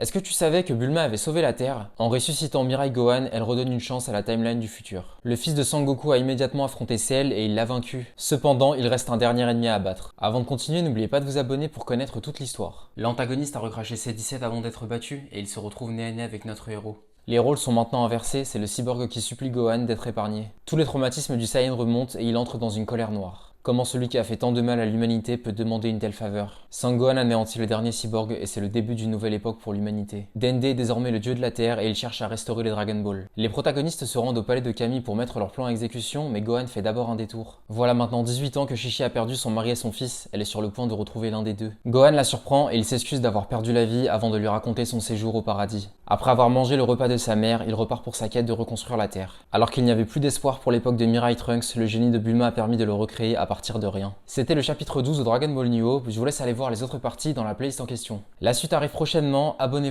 Est-ce que tu savais que Bulma avait sauvé la Terre? En ressuscitant Mirai Gohan, elle redonne une chance à la timeline du futur. Le fils de Sangoku a immédiatement affronté Cell et il l'a vaincu. Cependant, il reste un dernier ennemi à abattre. Avant de continuer, n'oubliez pas de vous abonner pour connaître toute l'histoire. L'antagoniste a recraché C-17 avant d'être battu et il se retrouve nez à nez avec notre héros. Les rôles sont maintenant inversés, c'est le cyborg qui supplie Gohan d'être épargné. Tous les traumatismes du Saiyan remontent et il entre dans une colère noire. Comment celui qui a fait tant de mal à l'humanité peut demander une telle faveur? Sangohan anéantit le dernier cyborg et c'est le début d'une nouvelle époque pour l'humanité. Dende est désormais le dieu de la Terre et il cherche à restaurer les Dragon Ball. Les protagonistes se rendent au palais de Kami pour mettre leur plan à exécution, mais Gohan fait d'abord un détour. Voilà maintenant 18 ans que Chichi a perdu son mari et son fils, elle est sur le point de retrouver l'un des deux. Gohan la surprend et il s'excuse d'avoir perdu la vie avant de lui raconter son séjour au paradis. Après avoir mangé le repas de sa mère, il repart pour sa quête de reconstruire la Terre. Alors qu'il n'y avait plus d'espoir pour l'époque de Mirai Trunks, le génie de Bulma a permis de le recréer à partir de rien. C'était le chapitre 12 de Dragon Ball New Hope, je vous laisse aller voir les autres parties dans la playlist en question. La suite arrive prochainement, abonnez-vous.